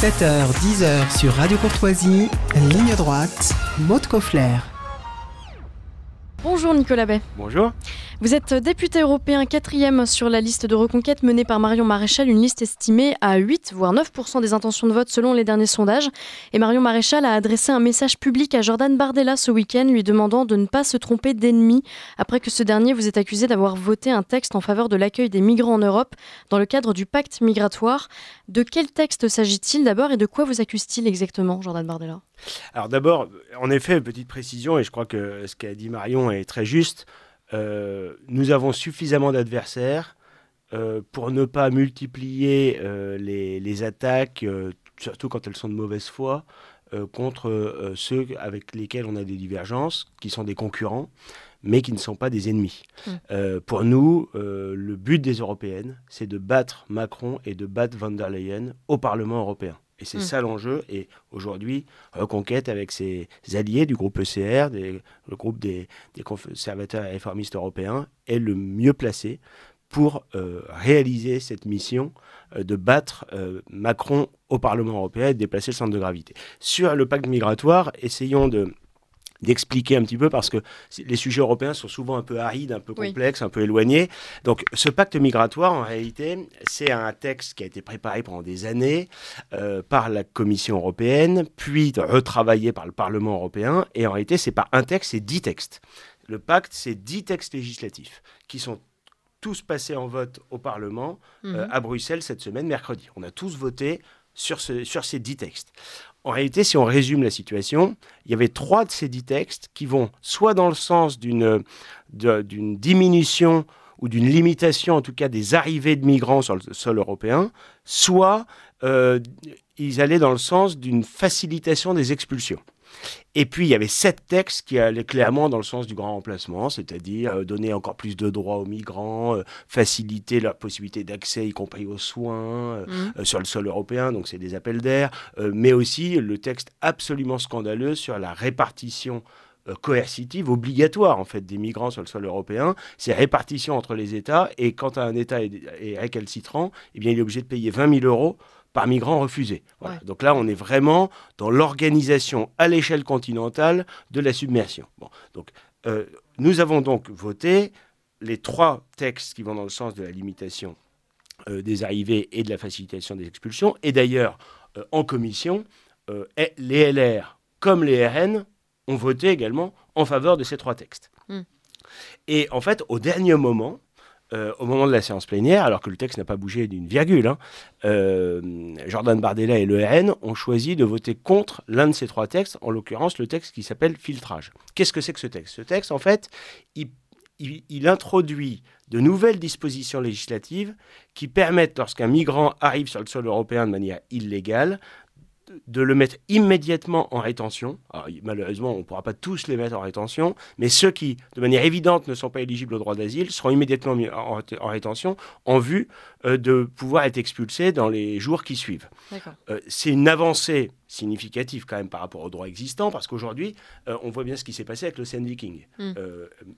7h, 10h sur Radio Courtoisie, ligne droite, Maud Koffler. Bonjour Nicolas Bay. Bonjour. Vous êtes député européen 4e sur la liste de reconquête menée par Marion Maréchal, une liste estimée à 8 voire 9% des intentions de vote selon les derniers sondages. Et Marion Maréchal a adressé un message public à Jordan Bardella ce week-end lui demandant de ne pas se tromper d'ennemi après que ce dernier vous ait accusé d'avoir voté un texte en faveur de l'accueil des migrants en Europe dans le cadre du pacte migratoire. De quel texte s'agit-il d'abord et de quoi vous accuse-t-il exactement, Jordan Bardella ? Alors d'abord, en effet, petite précision, et je crois que ce qu'a dit Marion est très juste, nous avons suffisamment d'adversaires pour ne pas multiplier les attaques, surtout quand elles sont de mauvaise foi, contre ceux avec lesquels on a des divergences, qui sont des concurrents, mais qui ne sont pas des ennemis. Pour nous, le but des européennes, c'est de battre Macron et de battre von der Leyen au Parlement européen. Et c'est ça l'enjeu. Et aujourd'hui, Reconquête, avec ses alliés du groupe ECR, le groupe des conservateurs et réformistes européens, est le mieux placé pour réaliser cette mission de battre Macron au Parlement européen et de déplacer le centre de gravité. Sur le pacte migratoire, essayons d'expliquer un petit peu, parce que les sujets européens sont souvent un peu arides, un peu complexes, un peu éloignés. Donc ce pacte migratoire, en réalité, c'est un texte qui a été préparé pendant des années par la Commission européenne, puis retravaillé par le Parlement européen. Et en réalité, c'est pas un texte, c'est 10 textes. Le pacte, c'est 10 textes législatifs qui sont tous passés en vote au Parlement à Bruxelles cette semaine, mercredi. On a tous voté sur ces 10 textes. En réalité, si on résume la situation, il y avait 3 de ces 10 textes qui vont soit dans le sens d'une diminution ou d'une limitation, en tout cas, des arrivées de migrants sur le sol européen, soit ils allaient dans le sens d'une facilitation des expulsions. Et puis, il y avait 7 textes qui allaient clairement dans le sens du grand remplacement, c'est-à-dire donner encore plus de droits aux migrants, faciliter leur possibilité d'accès, y compris aux soins, sur le sol européen, donc c'est des appels d'air, mais aussi le texte absolument scandaleux sur la répartition coercitive, obligatoire en fait, des migrants sur le sol européen, c'est répartition entre les États, et quand un État est récalcitrant, eh bien, il est obligé de payer 20 000 euros par migrant refusé. Voilà. Ouais. Donc là, on est vraiment dans l'organisation à l'échelle continentale de la submersion. Bon, donc, nous avons donc voté les 3 textes qui vont dans le sens de la limitation des arrivées et de la facilitation des expulsions. Et d'ailleurs, en commission, les LR comme les RN ont voté également en faveur de ces 3 textes. Et en fait, au dernier moment, au moment de la séance plénière, alors que le texte n'a pas bougé d'une virgule, Jordan Bardella et le RN ont choisi de voter contre l'un de ces 3 textes, en l'occurrence le texte qui s'appelle filtrage. Qu'est-ce que c'est que ce texte ? Ce texte, en fait, il introduit de nouvelles dispositions législatives qui permettent, lorsqu'un migrant arrive sur le sol européen de manière illégale, de le mettre immédiatement en rétention. Alors, malheureusement, on ne pourra pas tous les mettre en rétention, mais ceux qui, de manière évidente, ne sont pas éligibles au droit d'asile seront immédiatement mis en rétention en vue de pouvoir être expulsés dans les jours qui suivent. C'est une avancée significative quand même par rapport au droit existant, parce qu'aujourd'hui, on voit bien ce qui s'est passé avec l'Ocean Viking.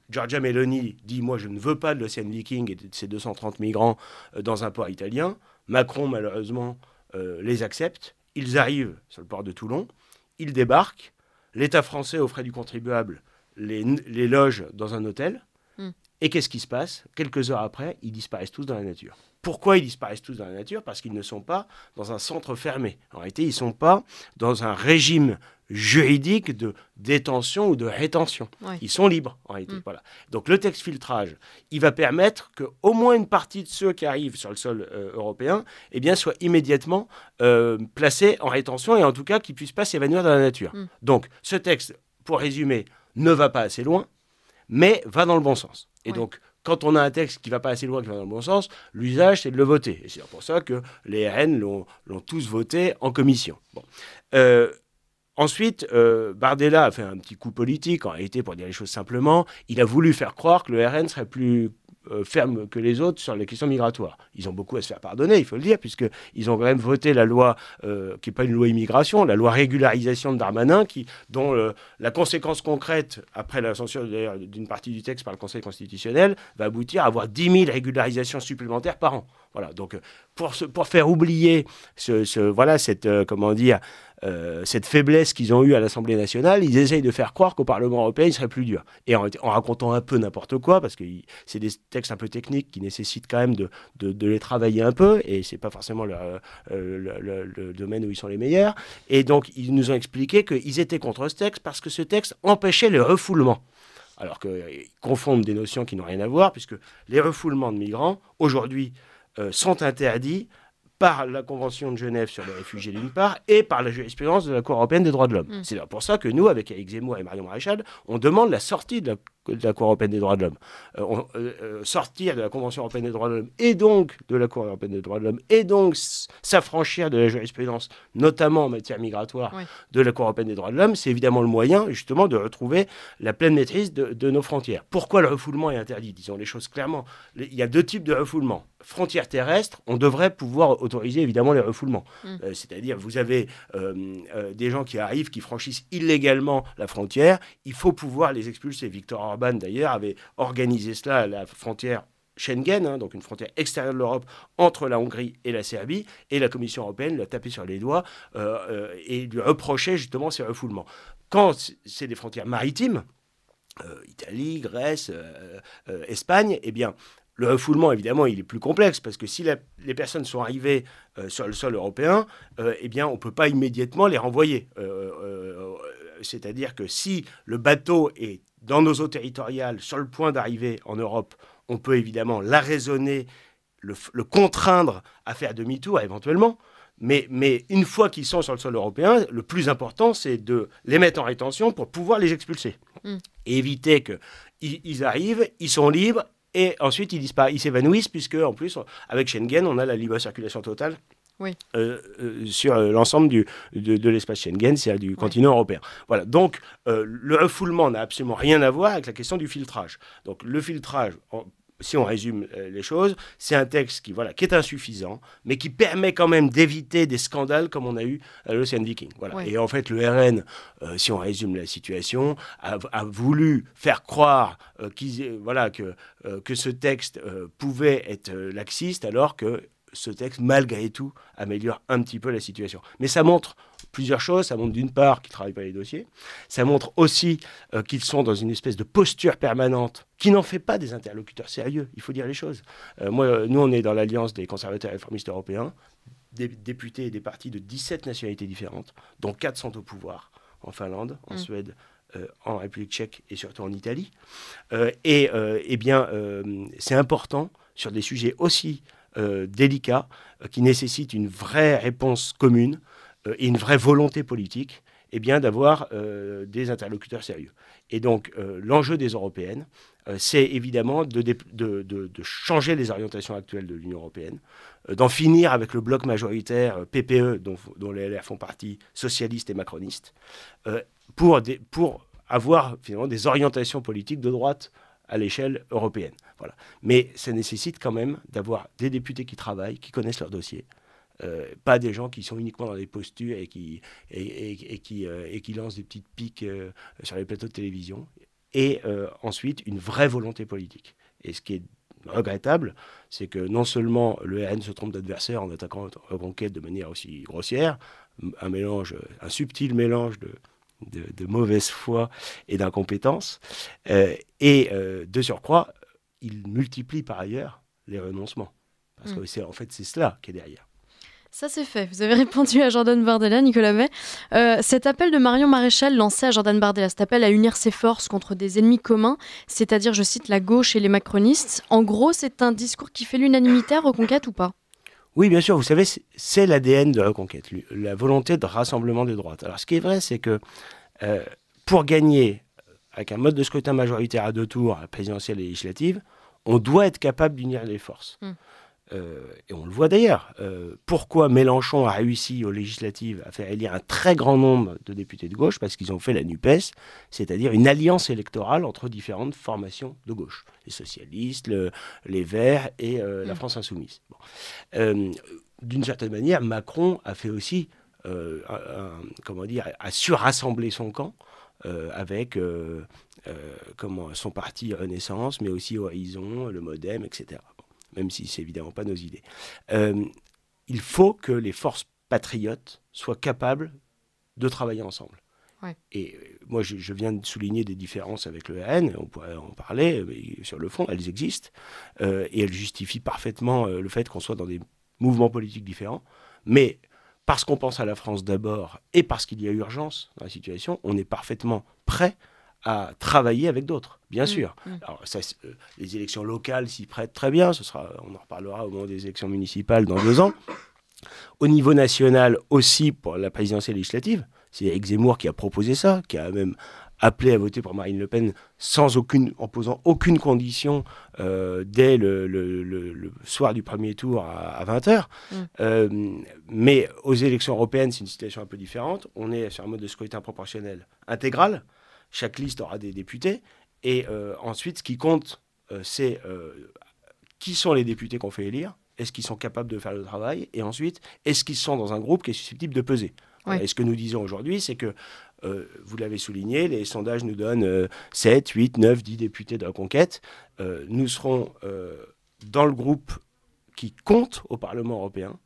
Giorgia Meloni dit « Moi, je ne veux pas de l'Ocean Viking et de ces 230 migrants dans un port italien ». Macron, malheureusement, les accepte. Ils arrivent sur le port de Toulon, ils débarquent, l'État français, aux frais du contribuable, les loge dans un hôtel, et qu'est-ce qui se passe ? Quelques heures après, ils disparaissent tous dans la nature. Pourquoi ils disparaissent tous dans la nature ? Parce qu'ils ne sont pas dans un centre fermé. En réalité, ils ne sont pas dans un régime juridique de détention ou de rétention. Ouais. Ils sont libres, en réalité. Voilà. Donc le texte filtrage, il va permettre qu'au moins une partie de ceux qui arrivent sur le sol européen eh bien, soient immédiatement placés en rétention, et en tout cas qu'ils ne puissent pas s'évanouir dans la nature. Donc ce texte, pour résumer, ne va pas assez loin, mais va dans le bon sens. Et donc, quand on a un texte qui ne va pas assez loin, qui va dans le bon sens, l'usage, c'est de le voter. Et c'est pour ça que les RN l'ont tous voté en commission. Bon. Ensuite, Bardella a fait un petit coup politique, en réalité, pour dire les choses simplement. Il a voulu faire croire que le RN serait plus ferme que les autres sur les questions migratoires. Ils ont beaucoup à se faire pardonner, il faut le dire, puisqu'ils ont quand même voté la loi, qui n'est pas une loi immigration, la loi régularisation de Darmanin, dont la conséquence concrète, après la censure d'une partie du texte par le Conseil constitutionnel, va aboutir à avoir 10 000 régularisations supplémentaires par an. Voilà, donc pour faire oublier voilà, cette faiblesse qu'ils ont eue à l'Assemblée nationale, ils essayent de faire croire qu'au Parlement européen, il serait plus dur. Et en racontant un peu n'importe quoi, parce que c'est des textes un peu techniques qui nécessitent quand même de les travailler un peu, et c'est pas forcément le domaine où ils sont les meilleurs. Et donc, ils nous ont expliqué qu'ils étaient contre ce texte parce que ce texte empêchait le refoulement. Alors qu'ils confondent des notions qui n'ont rien à voir, puisque les refoulements de migrants, aujourd'hui, sont interdits par la Convention de Genève sur les réfugiés d'une part et par la jurisprudence de la Cour européenne des droits de l'homme. C'est pour ça que nous, avec Éric Zemmour et Marion Maréchal, on demande la sortie de la Cour européenne des droits de l'homme. Sortir de la Convention européenne des droits de l'homme et donc de la Cour européenne des droits de l'homme et donc s'affranchir de la jurisprudence, notamment en matière migratoire, de la Cour européenne des droits de l'homme, c'est évidemment le moyen justement de retrouver la pleine maîtrise de nos frontières. Pourquoi le refoulement est interdit? Disons les choses clairement. Il y a deux types de refoulement. Frontières terrestres, on devrait pouvoir autoriser évidemment les refoulements. C'est-à-dire, vous avez des gens qui arrivent, qui franchissent illégalement la frontière, il faut pouvoir les expulser. Viktor Orban, d'ailleurs, avait organisé cela à la frontière Schengen, donc une frontière extérieure de l'Europe entre la Hongrie et la Serbie, et la Commission européenne l'a tapé sur les doigts et lui reprochait justement ces refoulements. Quand c'est des frontières maritimes, Italie, Grèce, Espagne, eh bien, le refoulement, évidemment, il est plus complexe parce que si les personnes sont arrivées sur le sol européen, eh bien, on ne peut pas immédiatement les renvoyer. C'est-à-dire que si le bateau est dans nos eaux territoriales, sur le point d'arriver en Europe, on peut évidemment l'arraisonner, le contraindre à faire demi-tour éventuellement. Mais une fois qu'ils sont sur le sol européen, le plus important, c'est de les mettre en rétention pour pouvoir les expulser. Et éviter qu'ils arrivent, ils sont libres, et ensuite ils s'évanouissent, puisque en plus, avec Schengen, on a la libre circulation totale sur l'ensemble de l'espace Schengen, c'est-à-dire du continent européen. Voilà, donc le refoulement n'a absolument rien à voir avec la question du filtrage. Donc le filtrage, si on résume les choses, c'est un texte qui est insuffisant, mais qui permet quand même d'éviter des scandales comme on a eu à l'Ocean Viking. Voilà. Et en fait, le RN, si on résume la situation, a voulu faire croire que ce texte pouvait être laxiste, alors que ce texte, malgré tout, améliore un petit peu la situation. Mais ça montre plusieurs choses. Ça montre d'une part qu'ils ne travaillent pas les dossiers. Ça montre aussi qu'ils sont dans une espèce de posture permanente qui n'en fait pas des interlocuteurs sérieux. Il faut dire les choses. Nous, on est dans l'Alliance des conservateurs et réformistes européens, des députés et des partis de 17 nationalités différentes, dont 4 sont au pouvoir, en Finlande, en Suède, en République tchèque et surtout en Italie. C'est important sur des sujets aussi délicats qui nécessitent une vraie réponse commune et une vraie volonté politique, d'avoir des interlocuteurs sérieux. Et donc, l'enjeu des européennes, c'est évidemment de changer les orientations actuelles de l'Union européenne, d'en finir avec le bloc majoritaire PPE, dont les LR font partie, socialistes et macronistes, pour avoir finalement des orientations politiques de droite à l'échelle européenne. Voilà. Mais ça nécessite quand même d'avoir des députés qui travaillent, qui connaissent leur dossier, pas des gens qui sont uniquement dans des postures et qui lancent des petites piques sur les plateaux de télévision. Et ensuite, une vraie volonté politique. Et ce qui est regrettable, c'est que non seulement le RN se trompe d'adversaire en attaquant Reconquête de manière aussi grossière, un subtil mélange de mauvaise foi et d'incompétence, de surcroît, il multiplie par ailleurs les renoncements. Parce que c'est cela qui est derrière. Ça, c'est fait. Vous avez répondu à Jordan Bardella, Nicolas Bay. Cet appel de Marion Maréchal lancé à Jordan Bardella, cet appel à unir ses forces contre des ennemis communs, c'est-à-dire, je cite, la gauche et les macronistes, en gros, c'est un discours qui fait l'unanimité à Reconquête ou pas ? Oui, bien sûr. Vous savez, c'est l'ADN de Reconquête, la volonté de rassemblement des droites. Alors, ce qui est vrai, c'est que pour gagner avec un mode de scrutin majoritaire à 2 tours, à présidentielle et législative, on doit être capable d'unir les forces. Et on le voit d'ailleurs. Pourquoi Mélenchon a réussi aux législatives à faire élire un très grand nombre de députés de gauche? Parce qu'ils ont fait la NUPES, c'est-à-dire une alliance électorale entre différentes formations de gauche. Les socialistes, les Verts et la France insoumise. D'une certaine manière, Macron a fait aussi, a su rassembler son camp avec son parti Renaissance, mais aussi Horizon, le Modem, etc. même si c'est évidemment pas nos idées. Il faut que les forces patriotes soient capables de travailler ensemble. Ouais. Et moi, je viens de souligner des différences avec le RN, on pourrait en parler, mais sur le fond, elles existent, et elles justifient parfaitement le fait qu'on soit dans des mouvements politiques différents. Mais parce qu'on pense à la France d'abord, et parce qu'il y a urgence dans la situation, on est parfaitement prêt à travailler avec d'autres, bien sûr. Alors, les élections locales s'y prêtent très bien, on en reparlera au moment des élections municipales dans 2 ans. Au niveau national aussi, pour la présidentielle législative, c'est Éric Zemmour qui a proposé ça, qui a même appelé à voter pour Marine Le Pen en posant aucune condition dès le soir du premier tour à 20h. Mais aux élections européennes, c'est une situation un peu différente. On est sur un mode de scrutin proportionnel intégral. Chaque liste aura des députés. Et ensuite, ce qui compte, c'est qui sont les députés qu'on fait élire. Est-ce qu'ils sont capables de faire le travail? Et ensuite, est-ce qu'ils sont dans un groupe qui est susceptible de peser? Ouais. Et ce que nous disons aujourd'hui, c'est que, vous l'avez souligné, les sondages nous donnent 7, 8, 9, 10 députés de Reconquête. Nous serons dans le groupe qui compte au Parlement européen,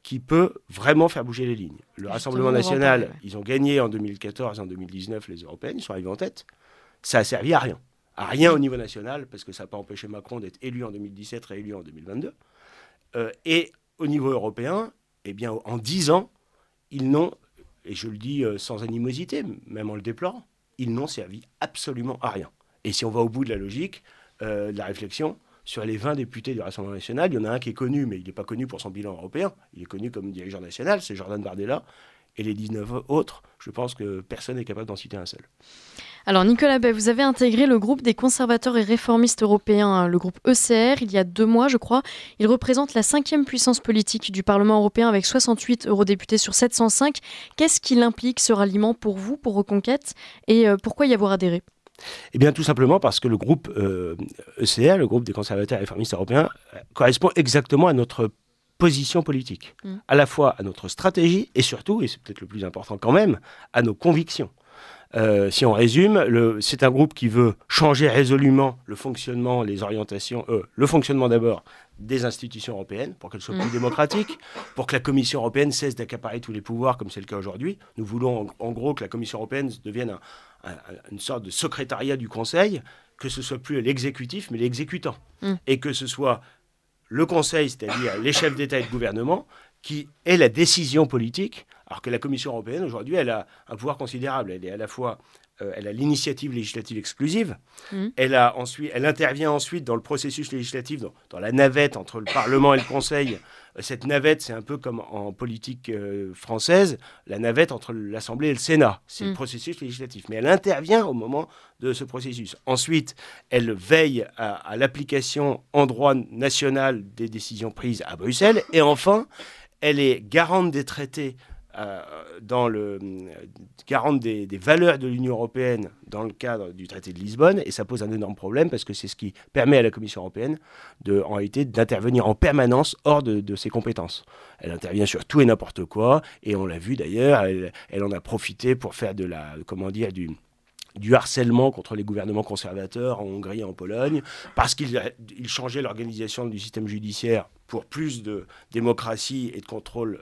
qui peut vraiment faire bouger les lignes. Le Rassemblement national, ils ont gagné en 2014 et en 2019 les européennes, ils sont arrivés en tête. Ça a servi à rien. À rien au niveau national, parce que ça n'a pas empêché Macron d'être élu en 2017, réélu en 2022. Et au niveau européen, eh bien, en 10 ans, ils n'ont, et je le dis sans animosité, même en le déplorant, ils n'ont servi absolument à rien. Et si on va au bout de la logique, de la réflexion, sur les 20 députés du Rassemblement national, il y en a un qui est connu, mais il n'est pas connu pour son bilan européen. Il est connu comme dirigeant national, c'est Jordan Bardella. Et les 19 autres, je pense que personne n'est capable d'en citer un seul. Alors Nicolas Bay, vous avez intégré le groupe des conservateurs et réformistes européens, le groupe ECR, il y a 2 mois, je crois. Il représente la 5e puissance politique du Parlement européen avec 68 eurodéputés sur 705. Qu'est-ce qu'il implique, ce ralliement, pour vous, pour Reconquête, et pourquoi y avoir adhéré ? Eh bien, tout simplement parce que le groupe ECR, le groupe des conservateurs et réformistes européens, correspond exactement à notre position politique, à la fois à notre stratégie et surtout, et c'est peut-être le plus important quand même, à nos convictions. Si on résume, c'est un groupe qui veut changer résolument le fonctionnement, les orientations, le fonctionnement d'abord des institutions européennes pour qu'elles soient plus démocratiques, pour que la Commission européenne cesse d'accaparer tous les pouvoirs comme c'est le cas aujourd'hui. Nous voulons en gros que la Commission européenne devienne une sorte de secrétariat du Conseil, que ce soit plus l'exécutif mais l'exécutant, et que ce soit le Conseil, c'est-à-dire les chefs d'État et de gouvernement, qui ait la décision politique, alors que la Commission européenne, aujourd'hui, elle a un pouvoir considérable. Elle est à la fois, elle a l'initiative législative exclusive, elle intervient ensuite dans le processus législatif, dans la navette entre le Parlement et le Conseil. Cette navette, c'est un peu comme en politique française, la navette entre l'Assemblée et le Sénat. C'est le processus législatif. Mais elle intervient au moment de ce processus. Ensuite, elle veille à l'application en droit national des décisions prises à Bruxelles. Et enfin, elle est garante des traités, garante des valeurs de l'Union européenne dans le cadre du traité de Lisbonne, et ça pose un énorme problème parce que c'est ce qui permet à la Commission européenne en réalité d'intervenir en permanence hors de ses compétences. Elle intervient sur tout et n'importe quoi, et on l'a vu d'ailleurs, elle en a profité pour faire du harcèlement contre les gouvernements conservateurs en Hongrie et en Pologne, parce qu'ils changeaient l'organisation du système judiciaire pour plus de démocratie et de contrôle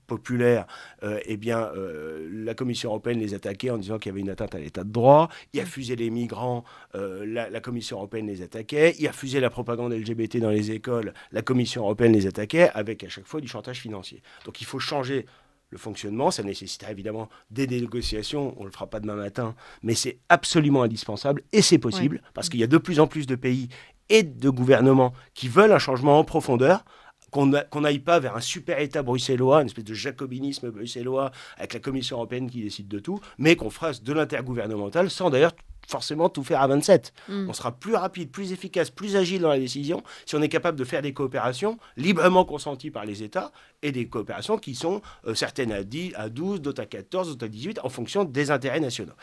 populaire. La Commission européenne les attaquait en disant qu'il y avait une atteinte à l'état de droit. Il refusait les migrants, la Commission européenne les attaquait. Il refusait la propagande LGBT dans les écoles, la Commission européenne les attaquait, avec à chaque fois du chantage financier. Donc il faut changer le fonctionnement, ça nécessitera évidemment des négociations, on ne le fera pas demain matin, mais c'est absolument indispensable et c'est possible, parce qu'il y a de plus en plus de pays et de gouvernements qui veulent un changement en profondeur, qu'on n'aille pas vers un super État bruxellois, une espèce de jacobinisme bruxellois avec la Commission européenne qui décide de tout, mais qu'on fasse de l'intergouvernemental sans d'ailleurs forcément tout faire à 27. On sera plus rapide, plus efficace, plus agile dans la décision si on est capable de faire des coopérations librement consenties par les États et des coopérations qui sont certaines à 12, d'autres à 14, d'autres à 18 en fonction des intérêts nationaux.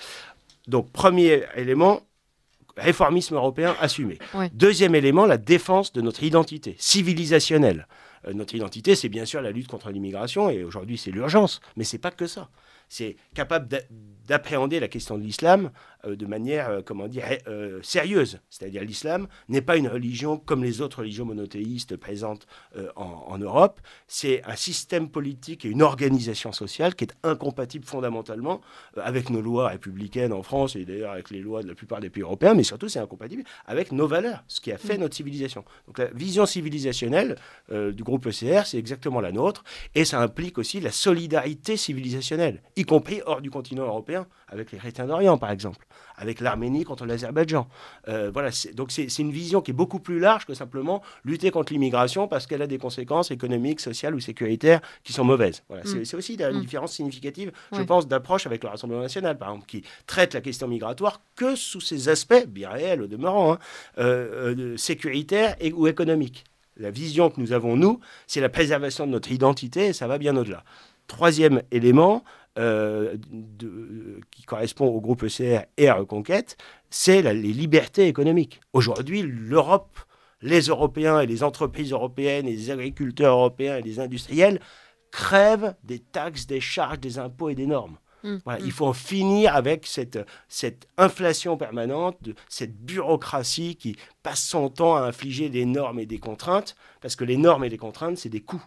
Donc premier élément, réformisme européen assumé. Ouais. Deuxième élément, la défense de notre identité civilisationnelle. Notre identité, c'est bien sûr la lutte contre l'immigration, et aujourd'hui c'est l'urgence, mais c'est pas que ça. c'est capable d'appréhender la question de l'islam de manière, sérieuse. C'est-à-dire l'islam n'est pas une religion comme les autres religions monothéistes présentes en Europe. C'est un système politique et une organisation sociale qui est incompatible fondamentalement avec nos lois républicaines en France et d'ailleurs avec les lois de la plupart des pays européens, mais surtout c'est incompatible avec nos valeurs, ce qui a fait notre civilisation. Donc la vision civilisationnelle du groupe ECR, c'est exactement la nôtre, et ça implique aussi la solidarité civilisationnelle, y compris hors du continent européen, avec les chrétiens d'Orient par exemple, avec l'Arménie contre l'Azerbaïdjan. Donc c'est une vision qui est beaucoup plus large que simplement lutter contre l'immigration parce qu'elle a des conséquences économiques, sociales ou sécuritaires qui sont mauvaises. Voilà. C'est aussi une différence significative, je pense, d'approche avec le Rassemblement national, par exemple, qui traite la question migratoire que sous ses aspects, bien réels au demeurant, sécuritaires ou économiques. La vision que nous avons, nous, c'est la préservation de notre identité et ça va bien au-delà. Troisième élément qui correspond au groupe ECR et à Reconquête, c'est les libertés économiques. Aujourd'hui, l'Europe, les Européens et les entreprises européennes et les agriculteurs européens et les industriels crèvent des taxes, des charges, des impôts et des normes. Voilà, il faut en finir avec cette inflation permanente, cette bureaucratie qui passe son temps à infliger des normes et des contraintes, parce que les normes et les contraintes, c'est des coûts.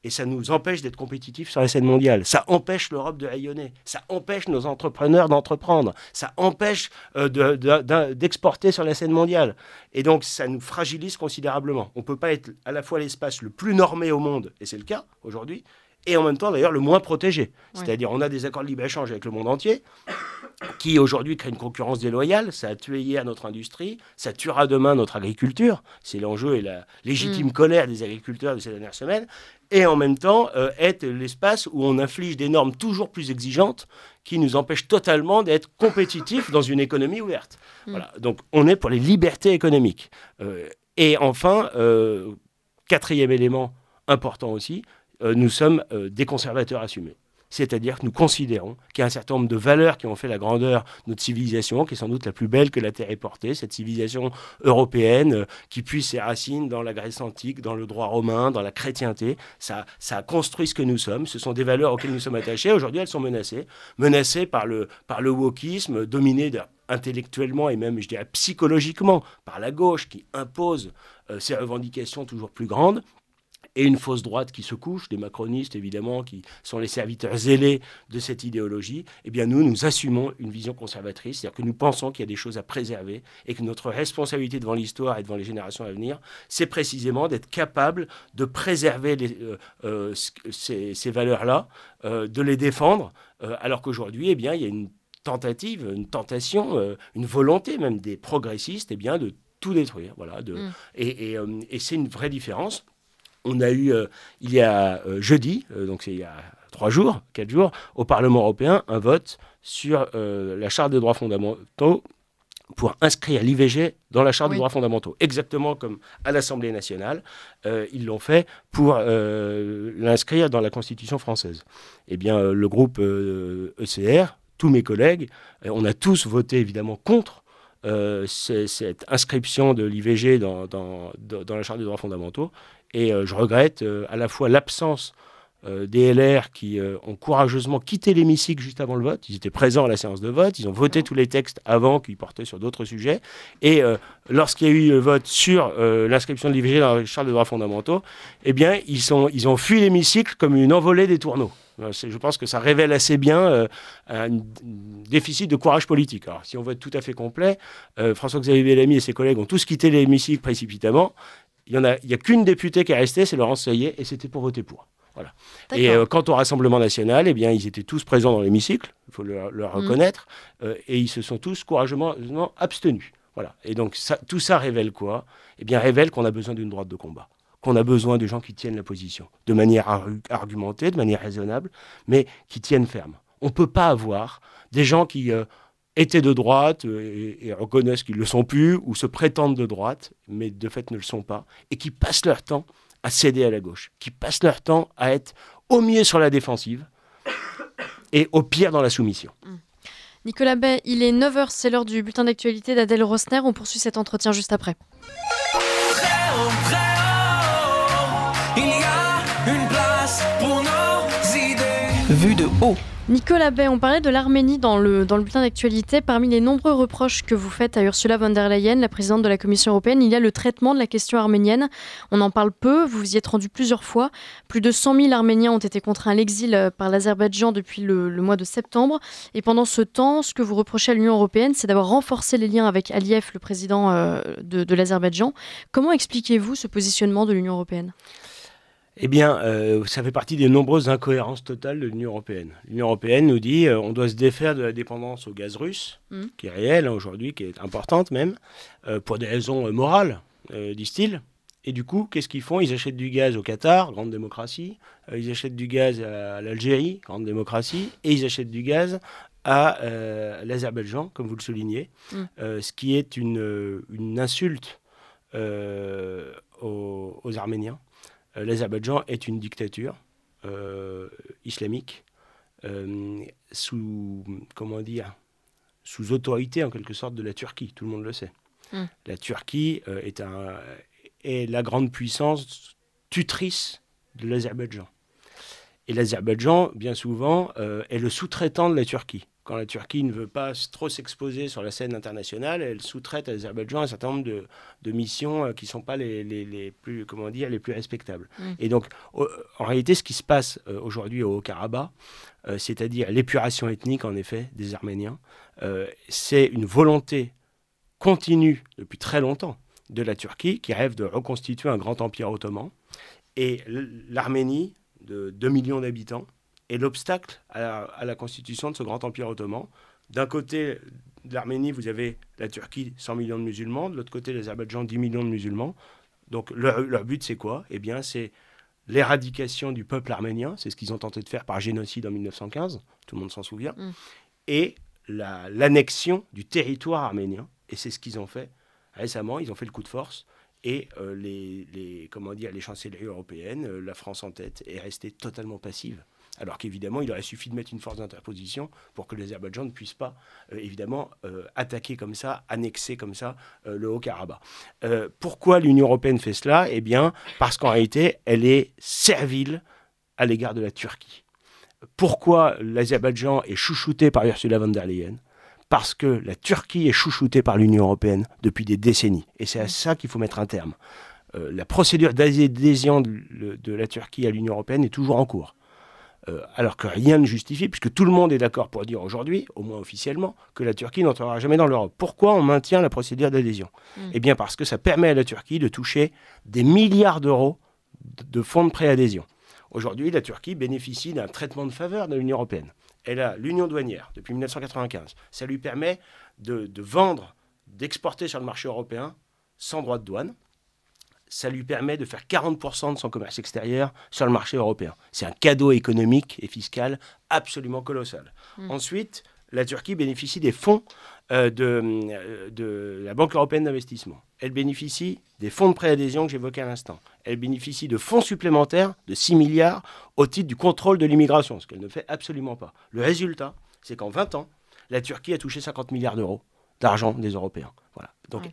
Et ça nous empêche d'être compétitifs sur la scène mondiale. Ça empêche l'Europe de rayonner. Ça empêche nos entrepreneurs d'entreprendre. Ça empêche d'exporter sur la scène mondiale. Et donc, ça nous fragilise considérablement. On ne peut pas être à la fois l'espace le plus normé au monde, et c'est le cas aujourd'hui, et en même temps, d'ailleurs, le moins protégé. C'est-à-dire, on a des accords de libre-échange avec le monde entier, qui aujourd'hui créent une concurrence déloyale. Ça a tué hier notre industrie, ça tuera demain notre agriculture. C'est l'enjeu et la légitime colère des agriculteurs de ces dernières semaines. Et en même temps, être l'espace où on inflige des normes toujours plus exigeantes qui nous empêchent totalement d'être compétitifs dans une économie ouverte. Voilà. Donc, on est pour les libertés économiques. Et enfin, quatrième élément important aussi, nous sommes des conservateurs assumés. C'est-à-dire que nous considérons qu'il y a un certain nombre de valeurs qui ont fait la grandeur de notre civilisation, qui est sans doute la plus belle que la Terre ait portée, cette civilisation européenne qui puise ses racines dans la Grèce antique, dans le droit romain, dans la chrétienté. Ça a construit ce que nous sommes. Ce sont des valeurs auxquelles nous sommes attachés. Aujourd'hui, elles sont menacées par le wokisme, dominé intellectuellement et même, je dirais, psychologiquement par la gauche qui impose ses revendications toujours plus grandes. Et une fausse droite qui se couche, des macronistes évidemment, qui sont les serviteurs zélés de cette idéologie, eh bien nous assumons une vision conservatrice, c'est-à-dire que nous pensons qu'il y a des choses à préserver et que notre responsabilité devant l'histoire et devant les générations à venir, c'est précisément d'être capable de préserver ces valeurs-là, de les défendre, alors qu'aujourd'hui, eh bien, il y a une tentative, une tentation, une volonté même des progressistes eh bien, de tout détruire. Voilà, et c'est une vraie différence. On a eu, il y a jeudi, donc c'est il y a 4 jours, au Parlement européen, un vote sur la Charte des droits fondamentaux pour inscrire l'IVG dans la Charte des droits fondamentaux. Exactement comme à l'Assemblée nationale, ils l'ont fait pour l'inscrire dans la Constitution française. Eh bien, le groupe ECR, tous mes collègues, on a tous voté évidemment contre cette inscription de l'IVG dans la Charte des droits fondamentaux. Et je regrette à la fois l'absence des LR qui ont courageusement quitté l'hémicycle juste avant le vote. Ils étaient présents à la séance de vote, ils ont voté tous les textes avant qui portaient sur d'autres sujets. Et lorsqu'il y a eu le vote sur l'inscription de l'IVG dans la Charte des droits fondamentaux, eh bien, ils ont fui l'hémicycle comme une envolée des tourneaux. Je pense que ça révèle assez bien un déficit de courage politique. Alors, si on veut être tout à fait complet, François-Xavier Bellamy et ses collègues ont tous quitté l'hémicycle précipitamment. Il n'y a qu'une députée qui est restée, c'est Laurence Sayet, et c'était pour voter pour. Voilà. Et quant au Rassemblement national, eh bien, ils étaient tous présents dans l'hémicycle, il faut le reconnaître, et ils se sont tous courageusement abstenus. Voilà. Et donc, tout ça révèle quoi ? Eh bien, révèle qu'on a besoin d'une droite de combat, qu'on a besoin de gens qui tiennent la position, de manière argumentée, de manière raisonnable, mais qui tiennent ferme. On ne peut pas avoir des gens qui étaient de droite et reconnaissent qu'ils ne le sont plus, ou se prétendent de droite, mais de fait ne le sont pas, et qui passent leur temps à céder à la gauche, qui passent leur temps à être au mieux sur la défensive et au pire dans la soumission. Nicolas Bay, il est 9h, c'est l'heure du bulletin d'actualité d'Adèle Rosner. On poursuit cet entretien juste après. Vue de haut. Nicolas Bay, on parlait de l'Arménie dans le bulletin d'actualité. Parmi les nombreux reproches que vous faites à Ursula von der Leyen, la présidente de la Commission européenne, il y a le traitement de la question arménienne. On en parle peu, vous vous y êtes rendu plusieurs fois. Plus de 100 000 Arméniens ont été contraints à l'exil par l'Azerbaïdjan depuis le mois de septembre. Et pendant ce temps, ce que vous reprochez à l'Union européenne, c'est d'avoir renforcé les liens avec Aliyev, le président de l'Azerbaïdjan. Comment expliquez-vous ce positionnement de l'Union européenne ? Eh bien, ça fait partie des nombreuses incohérences totales de l'Union européenne. L'Union européenne nous dit on doit se défaire de la dépendance au gaz russe, qui est réelle aujourd'hui, qui est importante même, pour des raisons morales, disent-ils. Et du coup, qu'est-ce qu'ils font ? Ils achètent du gaz au Qatar, grande démocratie, ils achètent du gaz à l'Algérie, grande démocratie, et ils achètent du gaz à l'Azerbaïdjan, comme vous le soulignez, ce qui est une insulte aux Arméniens. L'Azerbaïdjan est une dictature islamique sous autorité en quelque sorte de la Turquie, tout le monde le sait. La Turquie est la grande puissance tutrice de l'Azerbaïdjan. Et l'Azerbaïdjan, bien souvent, est le sous-traitant de la Turquie. Quand la Turquie ne veut pas trop s'exposer sur la scène internationale, elle sous-traite à l'Azerbaïdjan un certain nombre de missions qui ne sont pas les plus respectables. Et donc, en réalité, ce qui se passe aujourd'hui au Haut-Karabakh, c'est-à-dire l'épuration ethnique, en effet, des Arméniens, c'est une volonté continue depuis très longtemps de la Turquie qui rêve de reconstituer un grand empire ottoman. Et l'Arménie, de 2 millions d'habitants, est l'obstacle à la constitution de ce grand empire ottoman. D'un côté de l'Arménie, vous avez la Turquie, 100 millions de musulmans. De l'autre côté, l'Azerbaïdjan, 10 millions de musulmans. Donc leur but, c'est quoi ? Eh bien, c'est l'éradication du peuple arménien. C'est ce qu'ils ont tenté de faire par génocide en 1915. Tout le monde s'en souvient. Et l'annexion du territoire arménien. Et c'est ce qu'ils ont fait récemment. Ils ont fait le coup de force. Et les chancelleries européennes, la France en tête, est restée totalement passive. Alors qu'évidemment, il aurait suffi de mettre une force d'interposition pour que l'Azerbaïdjan ne puisse pas, attaquer comme ça, annexer comme ça le Haut-Karabakh. Pourquoi l'Union européenne fait cela ? Eh bien, parce qu'en réalité, elle est servile à l'égard de la Turquie. Pourquoi l'Azerbaïdjan est chouchouté par Ursula von der Leyen ? Parce que la Turquie est chouchoutée par l'Union européenne depuis des décennies. Et c'est à ça qu'il faut mettre un terme. La procédure d'adhésion de la Turquie à l'Union européenne est toujours en cours. Alors que rien ne justifie, puisque tout le monde est d'accord pour dire aujourd'hui, au moins officiellement, que la Turquie n'entrera jamais dans l'Europe. Pourquoi on maintient la procédure d'adhésion ? Eh bien parce que ça permet à la Turquie de toucher des milliards d'euros de fonds de préadhésion. Aujourd'hui, la Turquie bénéficie d'un traitement de faveur de l'Union européenne. Elle a l'union douanière depuis 1995. Ça lui permet de vendre, d'exporter sur le marché européen sans droit de douane. Ça lui permet de faire 40% de son commerce extérieur sur le marché européen. C'est un cadeau économique et fiscal absolument colossal. Ensuite, la Turquie bénéficie des fonds de la Banque européenne d'investissement. Elle bénéficie des fonds de préadhésion que j'évoquais à l'instant. Elle bénéficie de fonds supplémentaires de 6 milliards au titre du contrôle de l'immigration, ce qu'elle ne fait absolument pas. Le résultat, c'est qu'en 20 ans, la Turquie a touché 50 milliards d'euros d'argent des Européens. Voilà. Donc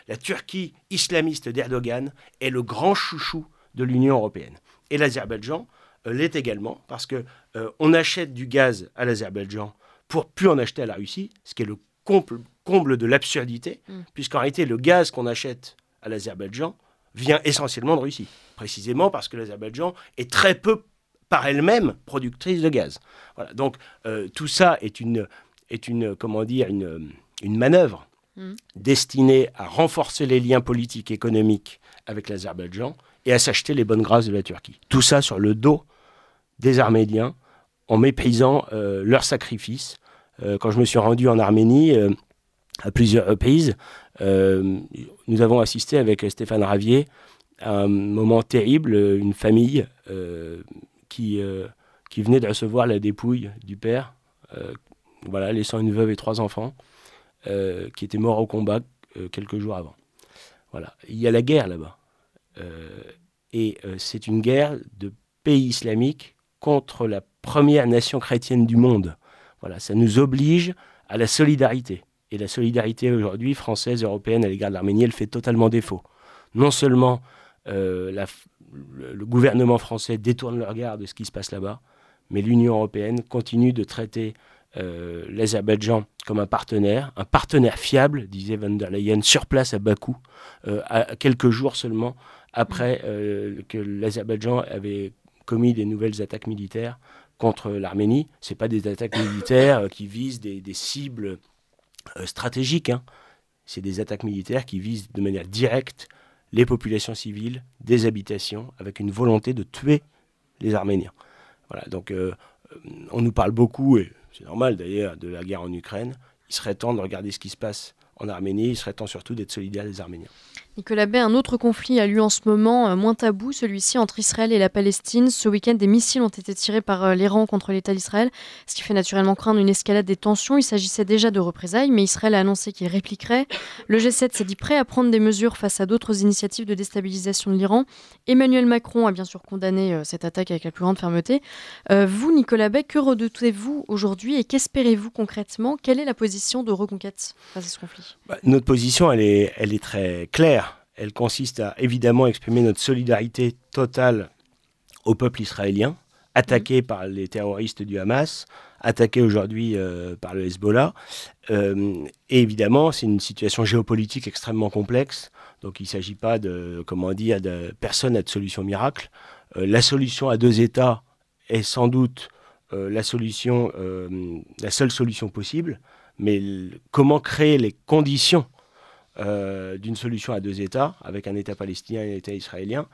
la Turquie islamiste d'Erdogan est le grand chouchou de l'Union européenne. Et l'Azerbaïdjan l'est également parce qu'on achète du gaz à l'Azerbaïdjan pour plus en acheter à la Russie, ce qui est le comble de l'absurdité, puisqu'en réalité, le gaz qu'on achète à l'Azerbaïdjan vient essentiellement de Russie, précisément parce que l'Azerbaïdjan est très peu, par elle-même, productrice de gaz. Voilà. Donc, tout ça est une manœuvre destinée à renforcer les liens politiques et économiques avec l'Azerbaïdjan et à s'acheter les bonnes grâces de la Turquie. Tout ça sur le dos des Arméniens, en méprisant leurs sacrifices. Quand je me suis rendu en Arménie, à plusieurs reprises, nous avons assisté avec Stéphane Ravier à un moment terrible, une famille qui venait de recevoir la dépouille du père, laissant une veuve et 3 enfants, qui étaient morts au combat quelques jours avant. Voilà. Il y a la guerre là-bas. Et c'est une guerre de pays islamiques contre la première nation chrétienne du monde. Voilà, ça nous oblige à la solidarité. Et la solidarité aujourd'hui, française, européenne, à l'égard de l'Arménie, elle fait totalement défaut. Non seulement le gouvernement français détourne le regard de ce qui se passe là-bas, mais l'Union européenne continue de traiter l'Azerbaïdjan comme un partenaire fiable, disait von der Leyen, sur place à Bakou, à quelques jours seulement après que l'Azerbaïdjan avait commis des nouvelles attaques militaires contre l'Arménie. Ce n'est pas des attaques militaires qui visent des cibles stratégiques, hein. C'est des attaques militaires qui visent de manière directe les populations civiles, des habitations, avec une volonté de tuer les Arméniens. Voilà, donc on nous parle beaucoup, et c'est normal d'ailleurs, de la guerre en Ukraine. Il serait temps de regarder ce qui se passe en Arménie, il serait temps surtout d'être solidaire des Arméniens. Nicolas Bay, un autre conflit a lieu en ce moment, moins tabou, celui-ci entre Israël et la Palestine. Ce week-end, des missiles ont été tirés par l'Iran contre l'État d'Israël, ce qui fait naturellement craindre une escalade des tensions. Il s'agissait déjà de représailles, mais Israël a annoncé qu'il répliquerait. Le G7 s'est dit prêt à prendre des mesures face à d'autres initiatives de déstabilisation de l'Iran. Emmanuel Macron a bien sûr condamné cette attaque avec la plus grande fermeté. Vous, Nicolas Bay, que redoutez-vous aujourd'hui et qu'espérez-vous concrètement? Quelle est la position de Reconquête face à ce conflit? Notre position, elle est très claire. Elle consiste à évidemment exprimer notre solidarité totale au peuple israélien, attaqué par les terroristes du Hamas, attaqué aujourd'hui par le Hezbollah. Et évidemment, c'est une situation géopolitique extrêmement complexe. Donc il ne s'agit pas personne n'a de solution miracle. La solution à deux États est sans doute la seule solution possible. Mais comment créer les conditions d'une solution à deux États, avec un État palestinien et un État israélien,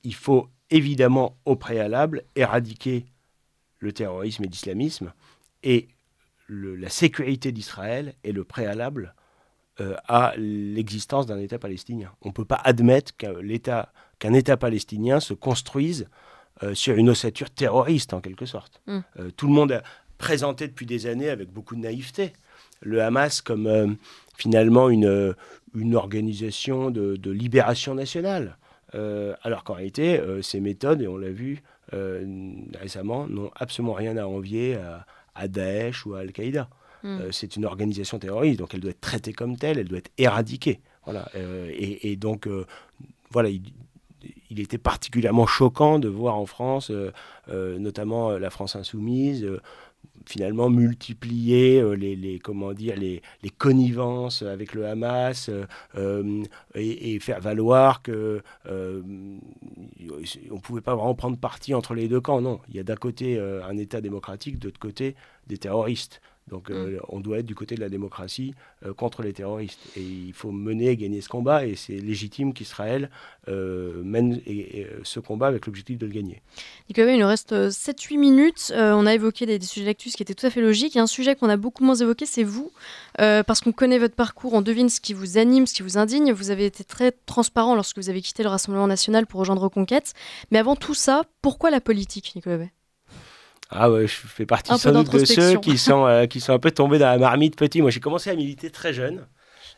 il faut évidemment au préalable éradiquer le terrorisme et l'islamisme, et la sécurité d'Israël est le préalable à l'existence d'un État palestinien. On ne peut pas admettre qu'un État palestinien se construise sur une ossature terroriste, en quelque sorte. Tout le monde a présenté depuis des années, avec beaucoup de naïveté, le Hamas comme finalement une organisation de libération nationale. Alors qu'en réalité, ces méthodes, et on l'a vu récemment, n'ont absolument rien à envier à Daesh ou à Al-Qaïda. C'est une organisation terroriste, donc elle doit être traitée comme telle, elle doit être éradiquée. Voilà. Et donc, voilà, il était particulièrement choquant de voir en France, notamment la France insoumise, finalement multiplier les connivences avec le Hamas et faire valoir que on ne pouvait pas vraiment prendre parti entre les deux camps. Non, il y a d'un côté un État démocratique, de l'autre côté des terroristes. Donc on doit être du côté de la démocratie contre les terroristes. Et il faut mener et gagner ce combat, et c'est légitime qu'Israël mène ce combat avec l'objectif de le gagner. Nicolas, il nous reste 7-8 minutes. On a évoqué des sujets d'actu qui étaient tout à fait logiques. Il y a un sujet qu'on a beaucoup moins évoqué, c'est vous. Parce qu'on connaît votre parcours, on devine ce qui vous anime, ce qui vous indigne. Vous avez été très transparent lorsque vous avez quitté le Rassemblement national pour rejoindre Reconquête. Mais avant tout ça, pourquoi la politique, Nicolas Bay ? Ah ouais, je fais partie sans doute de ceux qui sont un peu tombés dans la marmite petit. Moi, j'ai commencé à militer très jeune.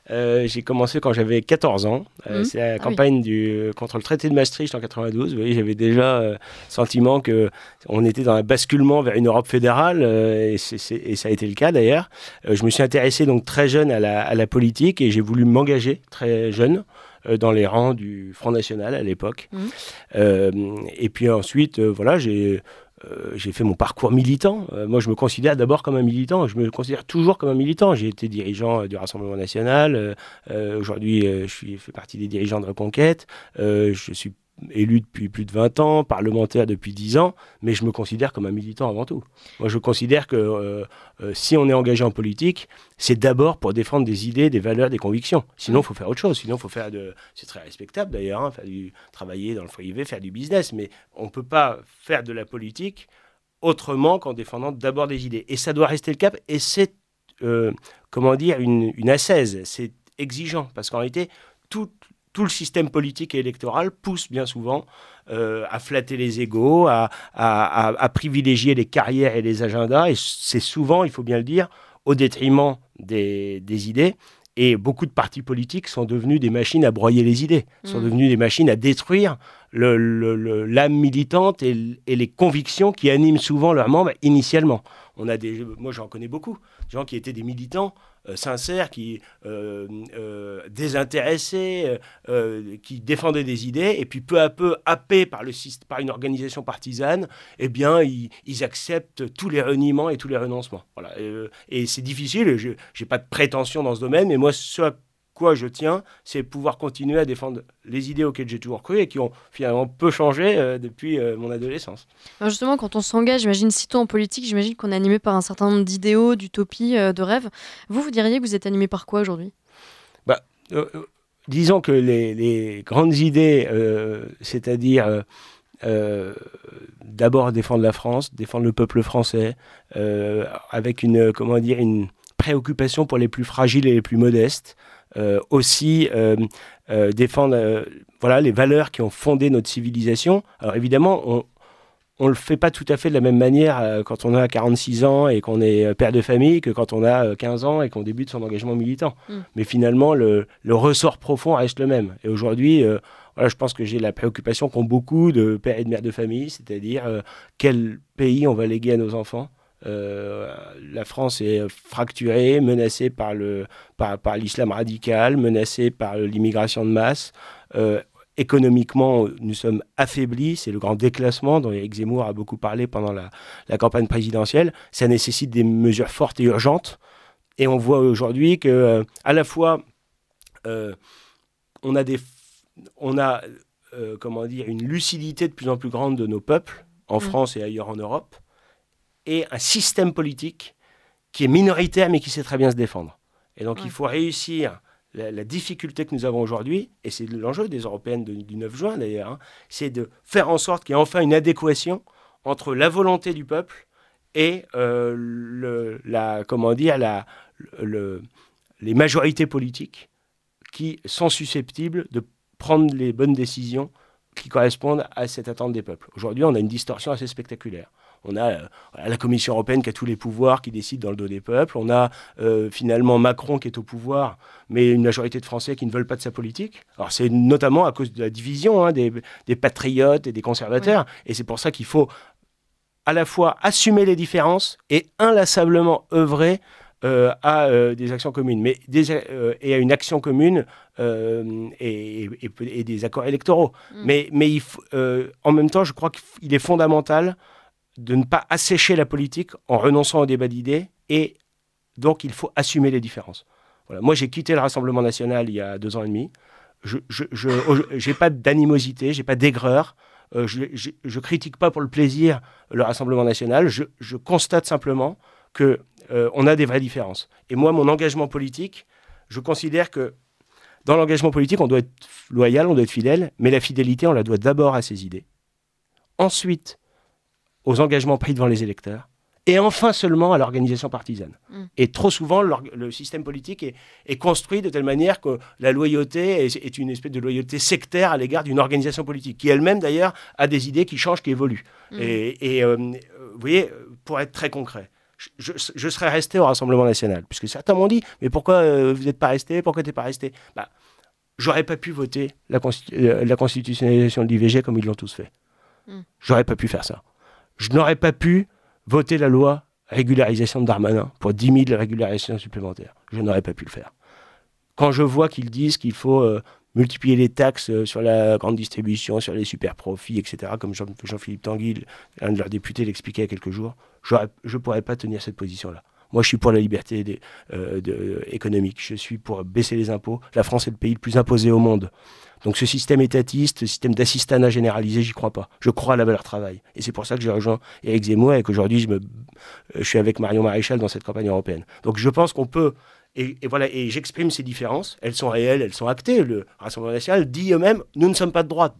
J'ai commencé quand j'avais 14 ans. C'est la campagne contre le traité de Maastricht en 92. Vous voyez, j'avais déjà le sentiment qu'on était dans un basculement vers une Europe fédérale, et ça a été le cas d'ailleurs. Je me suis intéressé donc très jeune à la politique, et j'ai voulu m'engager très jeune dans les rangs du Front National à l'époque. Et puis ensuite, voilà, j'ai fait mon parcours militant. Moi, je me considère d'abord comme un militant. Je me considère toujours comme un militant. J'ai été dirigeant du Rassemblement national. Aujourd'hui, je fais partie des dirigeants de Reconquête. Je suis élu depuis plus de 20 ans, parlementaire depuis 10 ans, mais je me considère comme un militant avant tout. Moi, je considère que si on est engagé en politique, c'est d'abord pour défendre des idées, des valeurs, des convictions. Sinon, il faut faire autre chose. Sinon, il faut faire c'est très respectable d'ailleurs, hein, travailler dans le privé, faire du business, mais on ne peut pas faire de la politique autrement qu'en défendant d'abord des idées. Et ça doit rester le cap, et c'est, une ascèse. C'est exigeant, parce qu'en réalité, tout le système politique et électoral pousse bien souvent à flatter les égos, à privilégier les carrières et les agendas, et c'est souvent, il faut bien le dire, au détriment des idées. Et beaucoup de partis politiques sont devenus des machines à broyer les idées, sont devenus des machines à détruire l'âme militante et les convictions qui animent souvent leurs membres initialement. Moi, j'en connais beaucoup, des gens qui étaient des militants sincères, désintéressés, qui défendaient des idées, et puis peu à peu, happés par une organisation partisane, eh bien, ils acceptent tous les reniements et tous les renoncements. Voilà. Et c'est difficile, je n'ai pas de prétention dans ce domaine, mais moi, ce à quoi je tiens, c'est pouvoir continuer à défendre les idées auxquelles j'ai toujours cru et qui ont finalement peu changé depuis mon adolescence. Alors justement, quand on s'engage, j'imagine, si tôt en politique, j'imagine qu'on est animé par un certain nombre d'idéaux, d'utopies, de rêves. Vous diriez que vous êtes animé par quoi aujourd'hui ? Disons que les grandes idées, c'est-à-dire d'abord défendre la France, défendre le peuple français, avec une préoccupation pour les plus fragiles et les plus modestes, aussi défendre les valeurs qui ont fondé notre civilisation. Alors évidemment, on ne le fait pas tout à fait de la même manière quand on a 46 ans et qu'on est père de famille que quand on a 15 ans et qu'on débute son engagement militant. Mais finalement, le ressort profond reste le même. Et aujourd'hui, je pense que j'ai la préoccupation qu'ont beaucoup de pères et de mères de famille, c'est-à-dire quel pays on va léguer à nos enfants. La France est fracturée, menacée par l'islam radical, menacée par l'immigration de masse. Économiquement, nous sommes affaiblis, c'est le grand déclassement dont Éric Zemmour a beaucoup parlé pendant la campagne présidentielle. Ça nécessite des mesures fortes et urgentes. Et on voit aujourd'hui que, à la fois, on a une lucidité de plus en plus grande de nos peuples, en France et ailleurs en Europe, et un système politique qui est minoritaire mais qui sait très bien se défendre. Et donc il faut réussir la difficulté que nous avons aujourd'hui, et c'est l'enjeu des européennes du 9 juin d'ailleurs, c'est de faire en sorte qu'il y ait enfin une adéquation entre la volonté du peuple et les majorités politiques qui sont susceptibles de prendre les bonnes décisions qui correspondent à cette attente des peuples. Aujourd'hui, on a une distorsion assez spectaculaire. On a la Commission européenne qui a tous les pouvoirs, qui décide dans le dos des peuples. On a finalement Macron qui est au pouvoir, mais une majorité de Français qui ne veulent pas de sa politique. Alors c'est notamment à cause de la division des patriotes et des conservateurs. Ouais. Et c'est pour ça qu'il faut à la fois assumer les différences et inlassablement œuvrer à des actions communes, et à une action commune et des accords électoraux. Mais il faut, en même temps, je crois qu'il est fondamental de ne pas assécher la politique en renonçant au débat d'idées, et donc il faut assumer les différences. Voilà. Moi, j'ai quitté le Rassemblement national il y a 2 ans et demi. Je n'ai pas d'animosité, j'ai pas d'aigreur. Je critique pas pour le plaisir le Rassemblement national. Je constate simplement que on a des vraies différences. Et moi, mon engagement politique, je considère que dans l'engagement politique, on doit être loyal, on doit être fidèle, mais la fidélité, on la doit d'abord à ses idées. Ensuite, aux engagements pris devant les électeurs, et enfin seulement à l'organisation partisane. Et trop souvent, le système politique est construit de telle manière que la loyauté est une espèce de loyauté sectaire à l'égard d'une organisation politique, qui elle-même d'ailleurs a des idées qui changent, qui évoluent. Et vous voyez, pour être très concret, je serais resté au Rassemblement national, puisque certains m'ont dit « Mais pourquoi vous n'êtes pas resté ? Pourquoi tu n'es pas resté ?» J'aurais pas pu voter la constitutionnalisation de l'IVG comme ils l'ont tous fait. J'aurais pas pu faire ça. Je n'aurais pas pu voter la loi régularisation de Darmanin pour 10 000 régularisations supplémentaires. Je n'aurais pas pu le faire. Quand je vois qu'ils disent qu'il faut multiplier les taxes sur la grande distribution, sur les super profits, etc., comme Jean-Philippe Tanguy, un de leurs députés, l'expliquait il y a quelques jours, je ne pourrais pas tenir cette position-là. Moi, je suis pour la liberté économique. Je suis pour baisser les impôts. La France est le pays le plus imposé au monde. Donc ce système étatiste, ce système d'assistanat généralisé, j'y crois pas. Je crois à la valeur travail. Et c'est pour ça que j'ai rejoint Éric Zemmour et qu'aujourd'hui, je suis avec Marion Maréchal dans cette campagne européenne. Donc je pense qu'on peut... Et voilà, et j'exprime ces différences. Elles sont réelles, elles sont actées. Le Rassemblement national dit eux-mêmes, nous ne sommes pas de droite.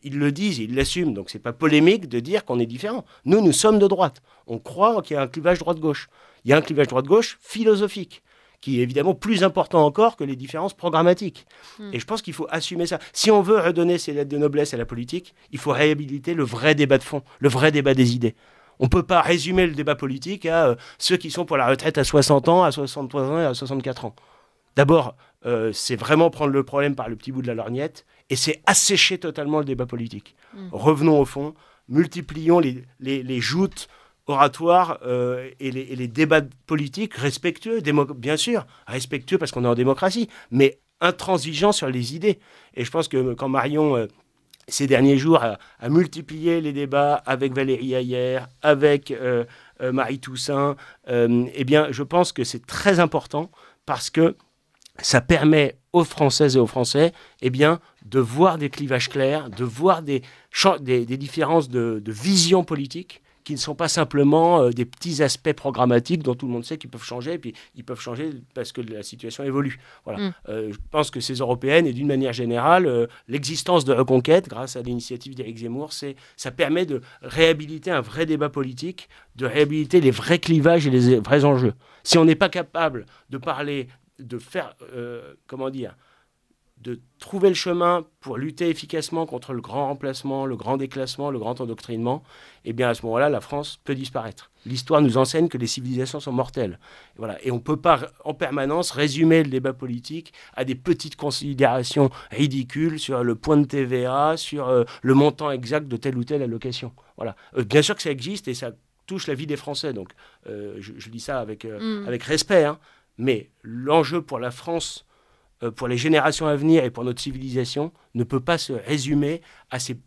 Ils le disent, ils l'assument. Donc c'est pas polémique de dire qu'on est différent. Nous sommes de droite. On croit qu'il y a un clivage droite-gauche. Il y a un clivage droite-gauche philosophique, qui est évidemment plus important encore que les différences programmatiques. Et je pense qu'il faut assumer ça. Si on veut redonner ces lettres de noblesse à la politique, il faut réhabiliter le vrai débat de fond, le vrai débat des idées. On ne peut pas résumer le débat politique à ceux qui sont pour la retraite à 60 ans, à 63 ans et à 64 ans. D'abord, c'est vraiment prendre le problème par le petit bout de la lorgnette, et c'est assécher totalement le débat politique. Revenons au fond, multiplions les joutes oratoire et les débats politiques respectueux, bien sûr, respectueux parce qu'on est en démocratie, mais intransigeants sur les idées. Et je pense que quand Marion, ces derniers jours, a multiplié les débats avec Valérie Hayer, avec Marie Toussaint, eh bien, je pense que c'est très important parce que ça permet aux Françaises et aux Français eh bien, de voir des clivages clairs, de voir des différences de vision politique qui ne sont pas simplement des petits aspects programmatiques dont tout le monde sait qu'ils peuvent changer, et puis ils peuvent changer parce que la situation évolue. Voilà. Je pense que ces européennes, et d'une manière générale, l'existence de Reconquête, grâce à l'initiative d'Éric Zemmour, ça permet de réhabiliter un vrai débat politique, de réhabiliter les vrais clivages et les vrais enjeux. Si on n'est pas capable de parler, de faire, de trouver le chemin pour lutter efficacement contre le grand remplacement, le grand déclassement, le grand endoctrinement, eh bien à ce moment-là, la France peut disparaître. L'histoire nous enseigne que les civilisations sont mortelles. Voilà. Et on ne peut pas en permanence résumer le débat politique à des petites considérations ridicules sur le point de TVA, sur le montant exact de telle ou telle allocation. Voilà. Bien sûr que ça existe et ça touche la vie des Français. Donc je dis ça avec respect. Hein. Mais l'enjeu pour la France, pour les générations à venir et pour notre civilisation, ne peut pas se résumer à ces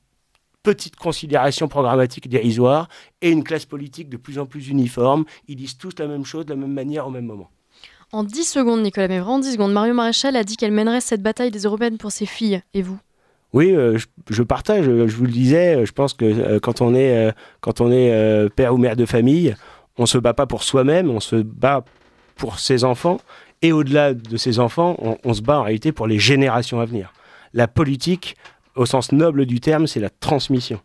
petites considérations programmatiques dérisoires et une classe politique de plus en plus uniforme. Ils disent tous la même chose, de la même manière, au même moment. En 10 secondes, Nicolas, mais vraiment 10 secondes, Marion Maréchal a dit qu'elle mènerait cette bataille des européennes pour ses filles. Et vous ? Oui, je partage, je vous le disais, je pense que quand on est père ou mère de famille, on ne se bat pas pour soi-même, on se bat pour ses enfants. Et au-delà de ses enfants, on se bat en réalité pour les générations à venir. La politique, au sens noble du terme, c'est la transmission.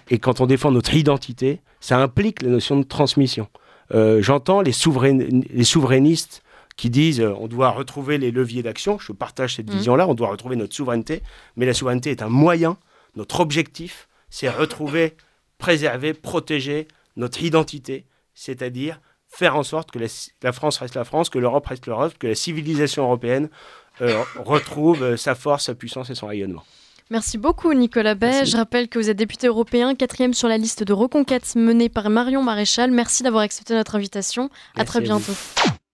Et quand on défend notre identité, ça implique la notion de transmission. J'entends les souverainistes qui disent on doit retrouver les leviers d'action. Je partage cette vision-là, on doit retrouver notre souveraineté. Mais la souveraineté est un moyen. Notre objectif, c'est retrouver, préserver, protéger notre identité, c'est-à-dire faire en sorte que la France reste la France, que l'Europe reste l'Europe, que la civilisation européenne retrouve sa force, sa puissance et son rayonnement. Merci beaucoup Nicolas Bay. Merci. Je rappelle que vous êtes député européen, 4e sur la liste de Reconquête menée par Marion Maréchal. Merci d'avoir accepté notre invitation. À très bientôt.